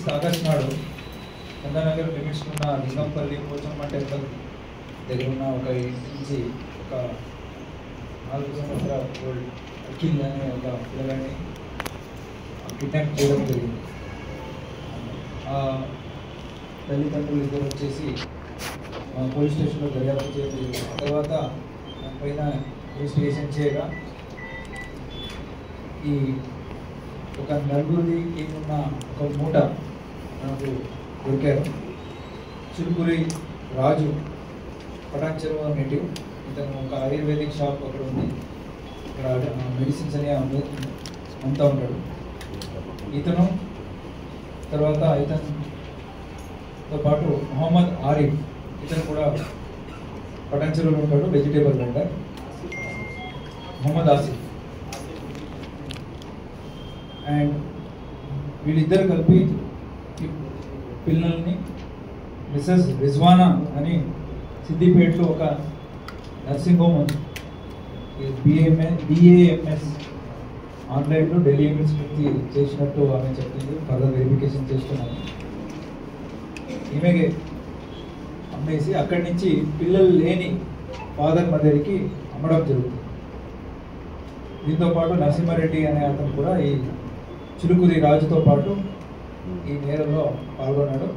6 August నాడు Chandanagar limits ఉన్న Lingampalli Pochamma temple దగ్గర ఉన్న ఒక ఇంటి నుంచి ఒక 4 సంవత్సరాల ఓల్డ్ అఖిల్ అనే ఒక పిల్లగాన్ని కిడ్నాప్ చేయడం జరిగింది. తల్లిదండ్రులు ఇద్దరు వచ్చేసి పోలీస్ స్టేషన్లో దర్యాప్తు చేయడం. ఆ తర్వాత పైన ఇన్వెస్టిగేషన్ చేయగా ఈ ఒక నలుగురిది ఉన్న ఒక మూట మనకు దొరికారు. చిలుకూరి రాజు పటాన్చెరువు నేటివ్. ఇతను ఒక ఆయుర్వేదిక్ షాప్ అక్కడ ఉంది, ఇక్కడ మెడిసిన్స్ అని అంతా ఉంటాడు. ఇతను తర్వాత ఇతనితో పాటు మొహమ్మద్ ఆరిఫ్, ఇతను కూడా పటాన్చెరువులో ఉంటాడు, వెజిటేబుల్ వెండర్. మొహమ్మద్ ఆసిఫ్ అండ్ వీళ్ళిద్దరు కలిపి పిల్లల్ని మిస్సెస్ రిజ్వానా అని సిద్దిపేటలో ఒక నర్సింగ్ హోమ్ ఉంది, BAMS ఆన్లైన్లో ఢిల్లీ యూనివర్సిటీ చేసినట్టు ఆమె చెప్పింది. ఫర్దర్ వెరిఫికేషన్ చేస్తున్నాను. ఈమె అమ్మేసి అక్కడి నుంచి పిల్లలు లేని ఫాదర్ మదర్కి అమ్మడం జరుగుతుంది. దీంతో పాటు నరసింహారెడ్డి అనే అతను కూడా ఈ చిలుకూరి రాజుతో పాటు ఈ నేరంలో పాల్గొన్నాడు.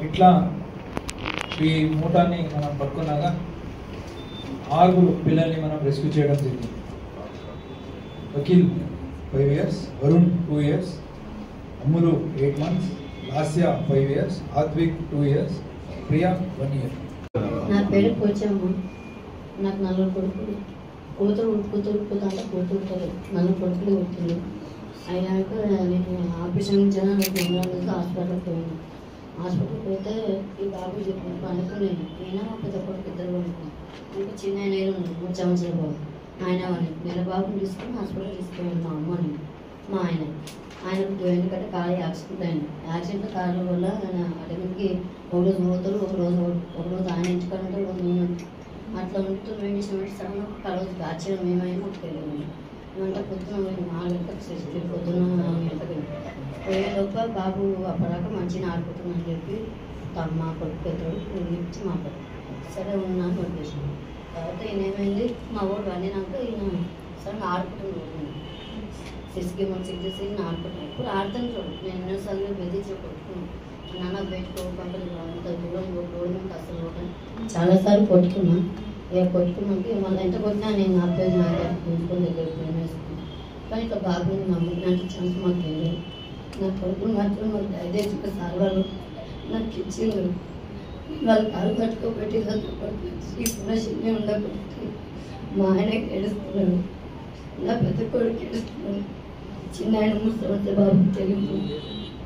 ఇట్లా ఈ మూటాన్ని మనం పట్టుకున్నాక 6 పిల్లల్ని మనం రెస్క్యూ చేయడం జరిగింది. అఖిల్ 5 years, వరుణ్ 2 years, అమ్ములు 8 months, Lasya 5 years, Advik 2 years, Priya 1 year. నా పేరు పోచమ్మ. నాకు 4 కొడుకులు. కూతురు అంటే కూతురు నన్ను కొడుకులు పుట్టింది. అయినాక నేను ఆపరేషన్ నుంచి హాస్పిటల్కి పోయాను. హాస్పిటల్కి పోతే ఈ బాబు చెప్పిన అనుకుని నేను మా పెద్ద కొడుకు ఇద్దరు కొడుకున్నాను. ఇంకా చిన్న ఆయన 3 సంవత్సరాల బాబు. ఆయన వేరే బాబుని తీసుకొని హాస్పిటల్ తీసుకుపోయాను. మా అమ్మని మా ఆయనకు ఎందుకంటే కాలు యాక్సిడెంట్ అయింది. యాక్సిడెంట్ కాళ్ళ వల్ల ఆయన అటెంకి ఒక రోజు పోతారు, ఒక రోజు ఆయన ఎంచుకుంటే ఒక రోజు మేము అట్లా ఉంటూ మేము చేసినట్టు సడన్గా కలవదు ఆశ్చర్యం మేమేమో మాకు తెలియదు. మేమంతా పొద్దున 4 గంటలకు చేసి పొద్దున్న 4 గంటలకు పోయేలోప బాబు అప్పటిదాకా మంచిగా ఆడుకుంటుందని చెప్పి మా కొడుకు పెద్దోడు ఇచ్చి మాట్లాడు సరే ఉన్నాను వదిలేసాను. తర్వాత ఈయన ఏమైంది మా ఊరు వండినాక ఈయన సరే ఆడుకుంటున్నాను. 6 గేమ్స్ ఆడుకుంటున్నాను. ఇప్పుడు ఆడుతాను చూడు. నేను ఎన్నోసార్లు బెదిరించి కొట్టుకున్నాను. నాన్న బయటకు పంపలు అంత దూరం రోడ్డు మీద అసలు పోతాను. చాలాసార్లు కొట్టుకున్నాను. ఇక కొట్టుకున్నాక మళ్ళీ ఎంత కొట్టినా నేను ఆపేది నా ఉంచుకొని దగ్గర వేసుకున్నాను. కానీ ఇట్లా బాగుంది మా అమ్మ ఇలాంటి ఛాన్స్ మాకు తెలియదు. నా కొడుకుని మాత్రం మాకు దయచేసి సార్ వాళ్ళు నాకు ఇచ్చింది. వాళ్ళు కాలు పట్టుకోబెట్టి చిన్న ఉండకపోతే మా ఆయనకి ఏడుస్తున్నాడు, నా పెద్ద కొడుకు ఏడుస్తున్నాడు. చిన్న ఆయన 3 సంవత్సరాల బాబు తెలుగు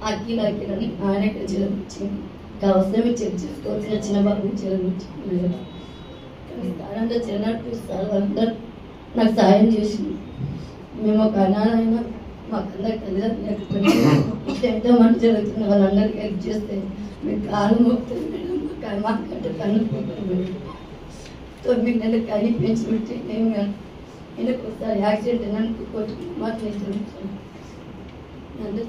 అఖిల్ అని ఆయనకి చెల్లించింది. అవసరమే చెక్ చేసుకోవాల్సిన చిన్న బాబుని చెల్లించింది. కానీ సారంతా చిన్నట్టు సార్ వాళ్ళందరూ నాకు సాయం చేసింది. మేము ఒక అనాథైనా మాకందరికి తల్లిదండ్రులు ఎంతోమంది జరుగుతున్న వాళ్ళందరికీ హెల్ప్ చేస్తే మీకు కాలు మోపుతుంది మేడం. మాకంటే కన్ను పోతుంది. 9 నెలలు కానీ పెంచి పెట్టి నేను ఈయనకు ఒకసారి యాక్సిడెంట్ అయినా కొట్టుకుని మాత్రం అందరూ